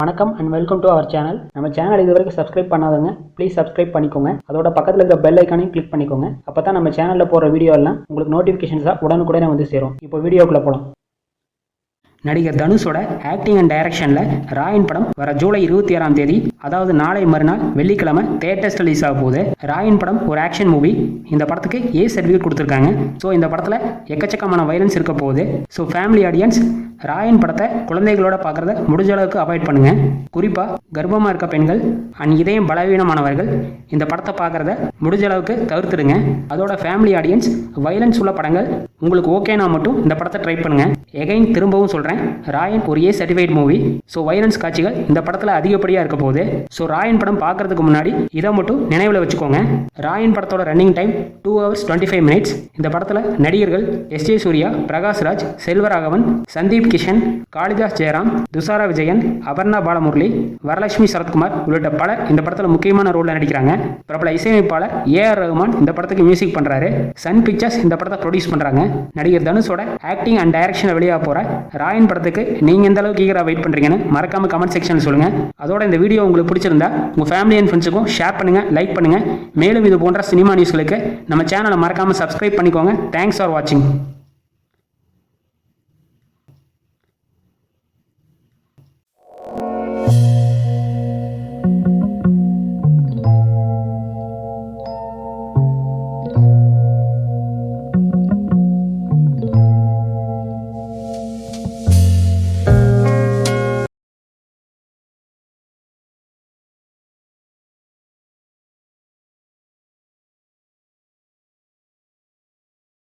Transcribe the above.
வணக்கம் and welcome to our channel. நம்ம channel இது வரைக்கும் சப்ஸ்கிரைப் பண்ணாதவங்க ப்ளீஸ் சப்ஸ்கிரைப் பண்ணிக்கோங்க. அதோட பக்கத்தில் இருக்கிற பெல் ஐக்கானையும் கிளிக் பண்ணிக்கோங்க. அப்போ தான் நம்ம சேனலில் போகிற வீடியோ எல்லாம் உங்களுக்கு நோட்டிஃபிகேஷன்ஸாக உடனுக்குடனே வந்து சேரும். இப்போ வீடியோக்குள்ளே போகலாம். நடிகர் தனுஷோட ஆக்டிங் அண்ட் டைரக்ஷனில் ராயன் படம் வர ஜூலை 26ஆம் தேதி, அதாவது நாளை மறுநாள் வெள்ளிக்கிழமை தியேட்டர்ஸ் ரிலீஸ் ஆக போகுது. ராயன் படம் ஒரு ஆக்ஷன் மூவி. இந்த படத்துக்கு ஏ சர்டிஃபிகேட் கொடுத்துருக்காங்க. ஸோ இந்த படத்தில் எக்கச்சக்கமான வைலன்ஸ் இருக்க போகுது. ஸோ ஃபேமிலி ஆடியன்ஸ் ராயன் படத்தை குழந்தைகளோட பார்க்குறத முடிஞ்ச அளவுக்கு அவாய்ட் பண்ணுங்க. குறிப்பாக கர்ப்பமாக இருக்க பெண்கள் அண்ட் இதயம் பலவீனமானவர்கள் இந்த படத்தை பார்க்குறத முடிஞ்ச அளவுக்கு தவிர்த்துடுங்க. அதோட ஃபேமிலி ஆடியன்ஸ் வைலன்ஸ் உள்ள படங்கள் உங்களுக்கு ஓகேனா மட்டும் இந்த படத்தை ட்ரை பண்ணுங்க. எகைன் திரும்பவும் சொல்கிறேன், ராயன் ஒரு ஏ சர்டிஃபைட் மூவி. ஸோ வைலன்ஸ் காட்சிகள் இந்த படத்தில் அதிகப்படியாக இருக்க போகுது. ஸோ ராயன் படம் பார்க்கறதுக்கு முன்னாடி இதை மட்டும் நினைவில் வச்சுக்கோங்க. ராயன் படத்தோட ரன்னிங் டைம் 2 hours 25 minutes. இந்த படத்தில் நடிகர்கள் எஸ்.ஜே. சூர்யா, பிரகாஷ் ராஜ், செல்வராகவன், சந்தீப் கிஷன், காளிதாஸ் ஜெயராம், துஷாரா விஜயன், அபர்ணா பாலமுரளி, வரலட்சுமி சரத்குமார் உள்ளிட்ட பலர் இந்த படத்தில் முக்கியமான ரோலில் நடிக்கிறாங்க. பிரபல இசையமைப்பாளர் ஏ.ஆர். ரஹ்மான் இந்த படத்துக்கு மியூசிக் பண்ணுறாரு. சன் பிக்சர்ஸ் இந்த படத்தை ப்ரொடியூஸ் பண்ணுறாங்க. நடிகர் தனுஷோட ஆக்டிங் அண்ட் டைரக்ஷனில் வெளியாக போகிற ராயன் படத்துக்கு நீங்கள் எந்த அளவுக்கு ஈகராக வெயிட் பண்ணுறீங்கன்னு மறக்காம கமெண்ட் செக்ஷனில் சொல்லுங்கள். அதோட இந்த வீடியோ உங்களுக்கு பிடிச்சிருந்தா உங்கள் ஃபேமிலி அண்ட் ஃப்ரெண்ட்ஸுக்கும் ஷேர் பண்ணுங்கள், லைக் பண்ணுங்கள். மேலும் இது போன்ற சினிமா நியூஸ்களுக்கு நம்ம சேனலை மறக்காமல் சப்ஸ்கிரைப் பண்ணிக்கோங்க. தேங்க்ஸ் ஃபார் வாட்சிங்.